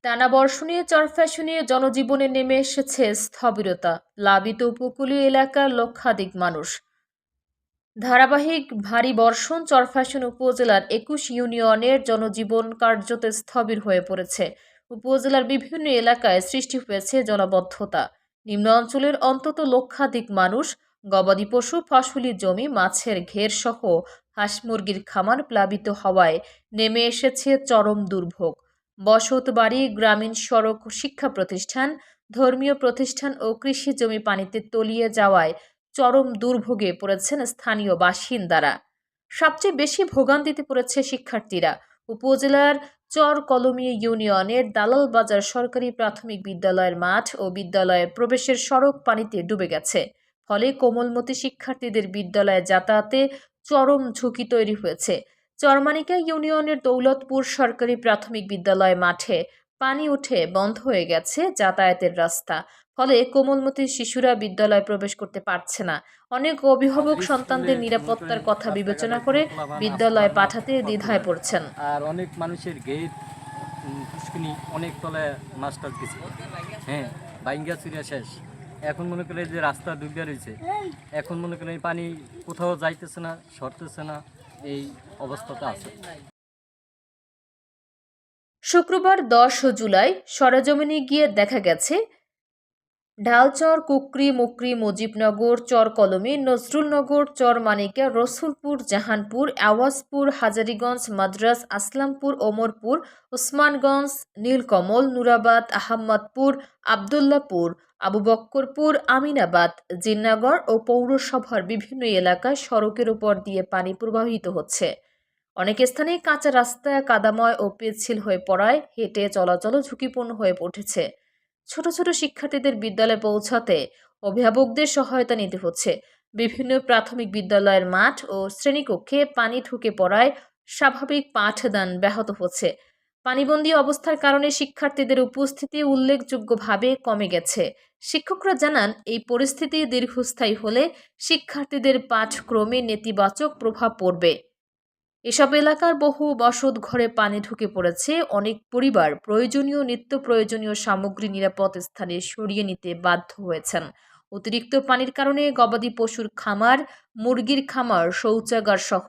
টানা বর্ষণে চরফ্যাশনে জনজীবনে নেমে এসেছে স্থবিরতা। প্লাবিত উপকূলীয় এলাকার লক্ষাধিক মানুষ। ধারাবাহিক ভারী বর্ষণ চরফ্যাশন উপজেলার ২১ ইউনিয়নের জনজীবন কার্যত স্থবির হয়ে পড়েছে। উপজেলার বিভিন্ন এলাকায় সৃষ্টি হয়েছে জলাবদ্ধতা। নিম্ন অঞ্চলের অন্তত লক্ষাধিক মানুষ, গবাদি পশু, ফসলি জমি, মাছের ঘের সহ হাঁস মুরগির খামার প্লাবিত হওয়ায় নেমে এসেছে চরম দুর্ভোগ। বসত বাড়ি, গ্রামীণ সড়ক, শিক্ষা প্রতিষ্ঠান, ধর্মীয় প্রতিষ্ঠান ও কৃষি জমি পানিতে তলিয়ে যাওয়ায় চরম দুর্ভোগে পড়েছেন স্থানীয় বাসিন্দারা। সবচেয়ে বেশি ভোগান্তিতে পড়েছে শিক্ষার্থীরা। উপজেলার চর কলমি ইউনিয়নের দালাল বাজার সরকারি প্রাথমিক বিদ্যালয়ের মাঠ ও বিদ্যালয়ের প্রবেশের সড়ক পানিতে ডুবে গেছে। ফলে কোমলমতি শিক্ষার্থীদের বিদ্যালয়ে যাতায়াতে চরম ঝুঁকি তৈরি হয়েছে। চরমানিকা ইউনিয়নের দৌলতপুর সরকারি প্রাথমিক বিদ্যালয় মাঠে পানি উঠে বন্ধ হয়ে গেছে যাতায়াতের রাস্তা। ফলে কোমলমতি শিশুরা বিদ্যালয়ে প্রবেশ করতে পারছে না। অনেক অভিভাবক সন্তানদের নিরাপত্তার কথা বিবেচনা করে বিদ্যালয়ে পাঠাতে দ্বিধায় পড়ছেন। আর অনেক মানুষের গেট পুষ্কিনি অনেক তলায় মাস্টার কিছু হ্যাঁ বাইঙ্গা চুরিয়া শেষ। এখন মনে করে যে রাস্তা ডুবিয়া রয়েছে, এখন মনে করেন এই পানি কোথাও যাইতেছে না, সরতেছে না, এই অবস্থাটা আছে। শুক্রবার ১০ জুলাই সরেজমিনে গিয়ে দেখা গেছে ঢালচর, কুকরি, মুকরি, মুজিবনগর, চর কলমি, নজরুলনগর, চর মানিকা, রসুলপুর, জাহানপুর, আওয়াজপুর, হাজারীগঞ্জ, মাদ্রাস, আসলামপুর, ওমরপুর, ওসমানগঞ্জ, নীলকমল, নুরাবাদ, আহমদপুর, আবদুল্লাপুর, আবু বক্করপুর, আমিনাবাদ, জিন্নাগড় ও পৌরসভার বিভিন্ন এলাকায় সড়কের উপর দিয়ে পানি প্রবাহিত হচ্ছে। অনেক স্থানে কাঁচা রাস্তা কাদাময় ও পিচ্ছিল হয়ে পড়ায় হেঁটে চলাচল ঝুঁকিপূর্ণ হয়ে উঠেছে। ছোট ছোট শিক্ষার্থীদের বিদ্যালয়ে পৌঁছাতে অভিভাবকদের সহায়তা নিতে হচ্ছে। বিভিন্ন প্রাথমিক বিদ্যালয়ের মাঠ ও শ্রেণীকক্ষে পানি ঢুকে পড়ায় স্বাভাবিক পাঠদান ব্যাহত হচ্ছে। পানিবন্দী অবস্থার কারণে শিক্ষার্থীদের উপস্থিতি উল্লেখযোগ্যভাবে কমে গেছে। শিক্ষকরা জানান, এই পরিস্থিতি দীর্ঘস্থায়ী হলে শিক্ষার্থীদের পাঠক্রমে নেতিবাচক প্রভাব পড়বে। এসব এলাকার বহু বসত ঘরে পানি ঢুকে পড়েছে। অনেক পরিবার প্রয়োজনীয় নিত্য প্রয়োজনীয় সামগ্রী নিরাপদ স্থানে সরিয়ে নিতে বাধ্য হয়েছেন। অতিরিক্ত পানির কারণে গবাদি পশুর খামার, মুরগির খামার, শৌচাগার সহ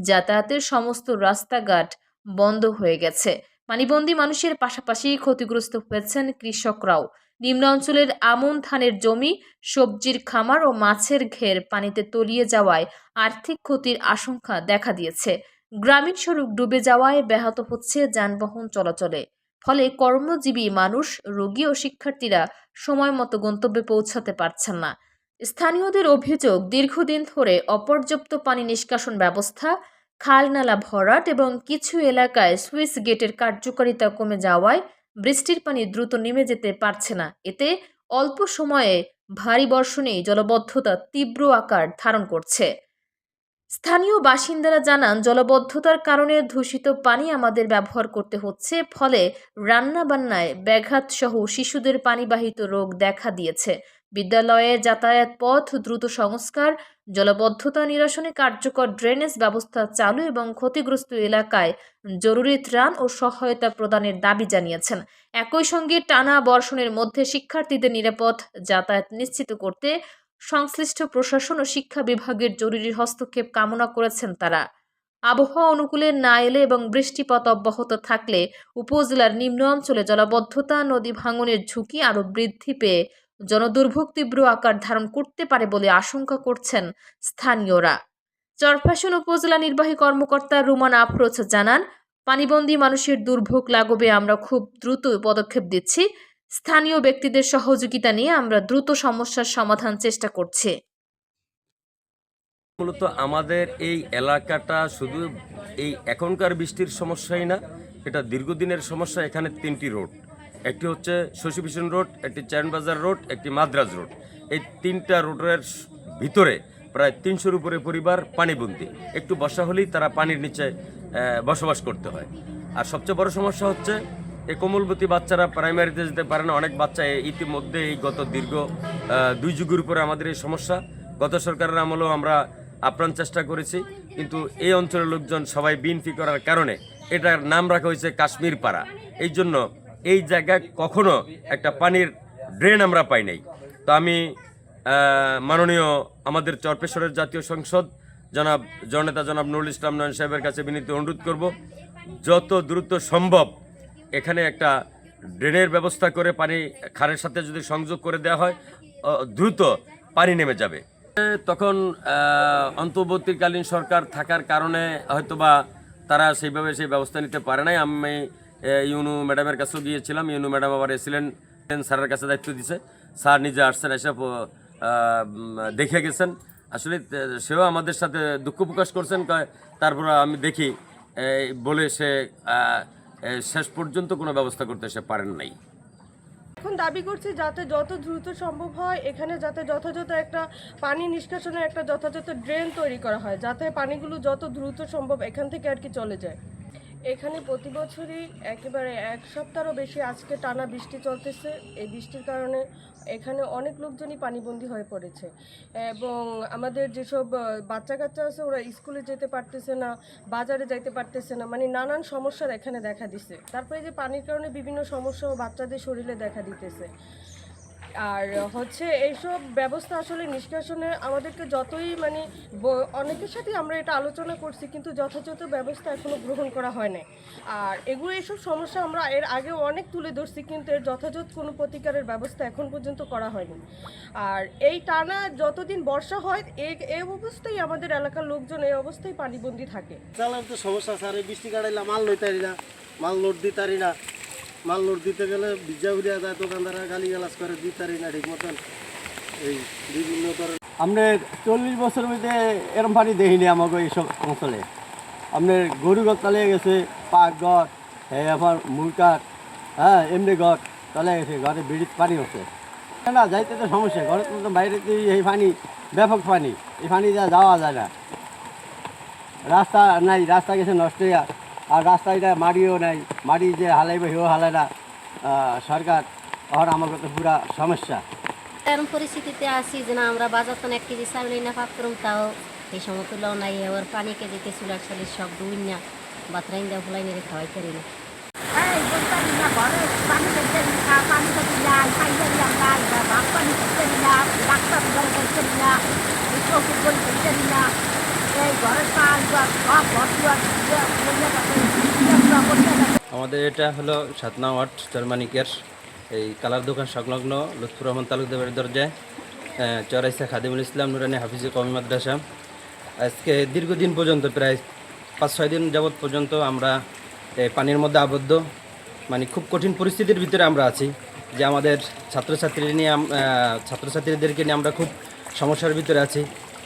যাতায়াতের সমস্ত রাস্তাঘাট বন্ধ হয়ে গেছে। পানিবন্দী মানুষের পাশাপাশি ক্ষতিগ্রস্ত হয়েছেন কৃষকরাও। নিম্ন অঞ্চলের আমন ধানের জমি, সবজির খামার ও মাছের ঘের পানিতে তলিয়ে যাওয়ায় আর্থিক ক্ষতির আশঙ্কা দেখা দিয়েছে। গ্রামীণ সড়ক ডুবে যাওয়ায় ব্যাহত হচ্ছে যানবাহন চলাচলে। ফলে কর্মজীবী মানুষ, রোগী ও শিক্ষার্থীরা সময় মতো গন্তব্যে পৌঁছাতে পারছেন না। স্থানীয়দের অভিযোগ, দীর্ঘদিন ধরে অপর্যাপ্ত পানি নিষ্কাশন ব্যবস্থা, খাল নালা ভরাট এবং কিছু এলাকায় সুইচ গেটের কার্যকারিতা কমে যাওয়ায় বৃষ্টির পানি দ্রুত নেমে যেতে পারছে না। এতে অল্প সময়ে ভারী বর্ষণেই জলাবদ্ধতা তীব্র আকার ধারণ করছে। স্থানীয় বাসিন্দারা জানান, জলাবদ্ধতার কারণে দূষিত পানি আমাদের ব্যবহার করতে হচ্ছে। ফলে রান্নাবান্নায় ব্যাঘাত সহ শিশুদের পানিবাহিত রোগ দেখা দিয়েছে। বিদ্যালয়ে যাতায়াত পথ দ্রুত সংস্কার, জলাবদ্ধতা নিরসনে কার্যকর ড্রেনেজ ব্যবস্থা চালু এবং ক্ষতিগ্রস্ত এলাকায় জরুরি ত্রাণ ও সহায়তা প্রদানের দাবি জানিয়েছেন। একই সঙ্গে টানা বর্ষণের মধ্যে শিক্ষার্থীদের নিরাপদ যাতায়াত নিশ্চিত করতে সংশ্লিষ্ট প্রশাসন ও শিক্ষা বিভাগের জরুরি হস্তক্ষেপ কামনা করেছেন তারা। আবহাওয়া অনুকূলে না এলে এবং বৃষ্টিপাত অব্যাহত থাকলে উপজেলার নিম্ন অঞ্চলে জলাবদ্ধতা, নদী ভাঙনের ঝুঁকি আরও বৃদ্ধি পেয়ে জনদুর্ভোগ তীব্র আকার ধারণ করতে পারে বলে আশঙ্কা করছেন স্থানীয়রা। চরফ্যাশন উপজেলা নির্বাহী কর্মকর্তা রুমান আফরোজ জানান, পানিবন্দী মানুষের দুর্ভোগ লাঘবে আমরা খুব দ্রুত পদক্ষেপ দিচ্ছি। স্থানীয় ব্যক্তিদের সহযোগিতা নিয়ে আমরা দ্রুত সমস্যার সমাধান চেষ্টা করছি। মূলত আমাদের এই এলাকাটা শুধু এই এখনকার বৃষ্টির সমস্যাই না, এটা দীর্ঘদিনের সমস্যা। এখানে 3টি রোড, একটি হচ্ছে শশীভূষণ রোড, একটি চায়নবাজার রোড, একটি মাদ্রাজ রোড। এই 3টা রোডের ভিতরে প্রায় 300-র উপরে পরিবার পানিবন্দী। একটু বর্ষা হলেই তারা পানির নিচে বসবাস করতে হয়। আর সবচেয়ে বড় সমস্যা হচ্ছে এই কোমলবতী বাচ্চারা প্রাইমারিতে যেতে পারে না। অনেক বাচ্চা ইতিমধ্যে এই গত দীর্ঘ 2 যুগের উপরে আমাদের এই সমস্যা। গত সরকারের আমলেও আমরা আপ্রাণ চেষ্টা করেছি, কিন্তু এই অঞ্চলের লোকজন সবাই বিএনপি করার কারণে এটার নাম রাখা হয়েছে কাশ্মীর পাড়া। এই জন্য এই জায়গায় কখনো একটা পানির ড্রেন আমরা পাই নাই। তো আমি মাননীয় আমাদের চরপেশরের জাতীয় সংসদ জননেতা জনাব নুরুল ইসলাম নয়ন সাহেবের কাছে বিনীত অনুরোধ করব, যত দ্রুত সম্ভব এখানে একটা ড্রেনের ব্যবস্থা করে পানি খালের সাথে যদি সংযোগ করে দেওয়া হয়, দ্রুত পানি নেমে যাবে। তখন অন্তর্বর্তীকালীন সরকার থাকার কারণে হয়তোবা তারা সেইভাবে সেই ব্যবস্থা নিতে পারে নাই। আমি ইউনু ম্যাডামের কাছেও গিয়েছিলাম, ইউনু ম্যাডাম আবার এসেছিলেন, স্যারের কাছে দায়িত্ব দিছে, স্যার নিজে আসছেন, এসব দেখে গেছেন। আসলে সেও আমাদের সাথে দুঃখ প্রকাশ করছেন, তারপর আমি দেখি বলে সে শেষ পর্যন্ত কোনো ব্যবস্থা করতে সে পারেন নাই। এখন দাবি করছি যাতে যত দ্রুত সম্ভব হয় এখানে যাতে যথাযথ একটা পানি নিষ্কাশনের একটা যথাযথ ড্রেন তৈরি করা হয়, যাতে পানিগুলো যত দ্রুত সম্ভব এখান থেকে আর কি চলে যায়। এখানে প্রতি বছরই একেবারে এক সপ্তাহেরও বেশি আজকে টানা বৃষ্টি চলতেছে। এই বৃষ্টির কারণে এখানে অনেক লোকজনই পানিবন্দী হয়ে পড়েছে এবং আমাদের যেসব বাচ্চা কাচ্চা আছে ওরা স্কুলে যেতে পারতেছে না, বাজারে যাইতে পারতেছে না, মানে নানান সমস্যার এখানে দেখা দিছে। তারপরে যে পানির কারণে বিভিন্ন সমস্যাও বাচ্চাদের শরীরে দেখা দিতেছে। আর হচ্ছে এইসব ব্যবস্থা আসলে নিষ্কাশনে আমাদেরকে যতই মানে অনেকের সাথে আমরা এটা আলোচনা করছি, কিন্তু যথাযথ ব্যবস্থা এখনো গ্রহণ করা হয় না। আর এইসব সমস্যা আমরা এর আগেও অনেক তুলে ধরছি, কিন্তু এর যথাযথ কোনো প্রতিকারের ব্যবস্থা এখন পর্যন্ত করা হয়নি। আর এই টানা যতদিন বর্ষা হয় এই অবস্থায় আমাদের এলাকার লোকজন এই অবস্থায় পানিবন্দী থাকে। চালার তো সমস্যা স্যার, এই বৃষ্টি কাটাইলাম মাল লইতারি না, মাল লোড দিতারি না, মাল লোড দিতে গেলে ভিজা উড়িয়া যায়, দোকানদাররা গালি গালাজ করে দিতারি না ঠিক মতন। এই বিভিন্ন ধরনের আপনার 40 বছরের মধ্যে এরম পানি দেখিনি আমাকে এইসব অঞ্চলে। আপনার গরু গছ তলে গেছে, পাক গছ, আমার মুরকাট, হ্যাঁ এমনি গছ তলে গেছে, ঘরে বিড়িত পানি হচ্ছে না, যাইতে তো সমস্যা, ঘরের তো বাইরে এই পানি ব্যাপক পানি, এই পানি যাওয়া যায় না, রাস্তা নাই, রাস্তা গেছে নষ্ট হইয়া, আর রাস্তা এটা মাটিও নাই, মাটি যে হালাইবে সেও হালায় না সরকার, আর আমাকে তো পুরা সমস্যা। এরকম পরিস্থিতিতে আছি যে না আমরা বাজার তো 1 কেজি চাউল না পাক করুম, তাও এই সমতুল্য নাই, আবার পানি কেজিতে চুলার চালের সব দুই না বাতরাইন দেওয়া ফুলাই নিয়ে খাওয়াই পারি না। আমাদের এটা হলো 7 নং ওয়ার্ড চরমানিকের এই কালার দোকান সংলগ্ন লুৎফুর রহমান তালুকদারের দরজায় চরাইসা খাদিমুল ইসলাম নুরানি হাফিজি কওমি মাদ্রাসা। আজকে দীর্ঘদিন পর্যন্ত প্রায় 5-6 দিন যাবৎ পর্যন্ত আমরা পানির মধ্যে আবদ্ধ, মানে খুব কঠিন পরিস্থিতির ভিতরে আমরা আছি, যে আমাদের ছাত্রছাত্রীদেরকে নিয়ে আমরা খুব সমস্যার ভিতরে আছি।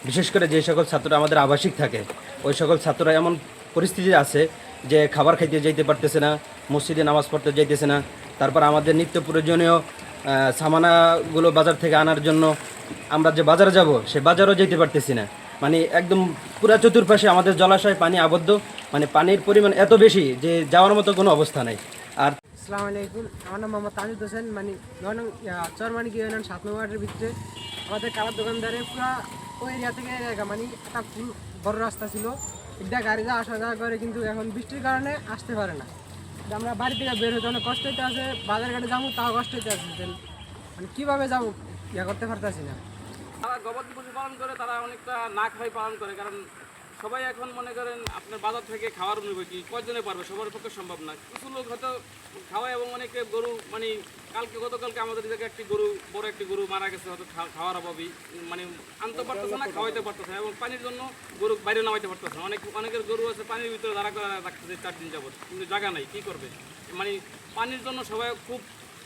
বিশেষ করে যে সকল ছাত্ররা আমাদের আবাসিক থাকে, ওই সকল ছাত্ররা এমন পরিস্থিতি আছে যে খাবার খাইতে যাইতে পারতেছে না, মসজিদে নামাজ পড়তে যাইতেছে না, তারপর আমাদের নিত্য প্রয়োজনীয় সামানাগুলো বাজার থেকে আনার জন্য আমরা যে বাজারে যাব সে বাজারও যেতে পারতেছি না। মানে একদম পুরা চতুর্পাশে আমাদের জলাশয় পানি আবদ্ধ, মানে পানির পরিমাণ এত বেশি যে যাওয়ার মতো কোনো অবস্থা নাই। আর আসসালামু আলাইকুম, আমার নাম মোহাম্মদ তাজুদ হোসেন, মানে চরমানিক ইউনিয়ন 7 নং ওয়ার্ডের ভিতরে আমাদের কালার দোকানদারের পুরা ওই এরিয়া থেকে মানে একটা ফুল বড় রাস্তা ছিল, এটা গাড়ি যা আসা যাওয়া করে, কিন্তু এখন বৃষ্টির কারণে আসতে পারে না। আমরা বাড়ি থেকে বের হতে অনেক কষ্ট হইতে আছে, বাজার ঘাটে যাবো তাও কষ্ট হইতে আছে, মানে কীভাবে যাবো করতে পারতেছি না। তারা গবাদি পশু পালন করে, তারা অনেকটা না খাই পালন করে, কারণ সবাই এখন মনে করেন আপনার বাজার থেকে খাওয়ার নেবে কি কয়জনে পারবে, সবার পক্ষে সম্ভব না। কিছু লোক হয়তো খাওয়ায় এবং অনেকে গরু, মানে গতকালকে আমাদের জায়গায় একটি গরু, বড় একটি গরু মারা গেছে, হয়তো খাওয়ার অভাবই, মানে আনতে পারতেছে না, খাওয়াইতে পারতেছে না, এবং পানির জন্য গরু বাইরে নামাইতে পারতেছে না। অনেকের গরু আছে পানির ভিতরে দাঁড়া করে রাখতেছে 4 দিন যাবত, কিন্তু জায়গা নাই, কী করবে। মানে পানির জন্য সবাই খুব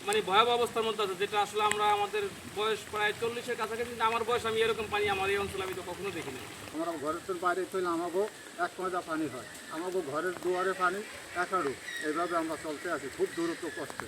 মানে ভয়াবহ অবস্থার মধ্যে আছে, যেটা আসলে আমাদের বয়স প্রায় 40-এর কাছাকাছি, কিন্তু আমার বয়স আমি এরকম পানি আমার এই অঞ্চলে আমি তো কখনো দেখিনি। আমরা ঘরের তো বাইরে চলে আমাকেও 1 মজা পানি হয়, আমাকেও ঘরের দুয়ারে পানি 1 হাঁটু, এইভাবে আমরা চলতে আছি খুব দূরত্ব কষ্টে।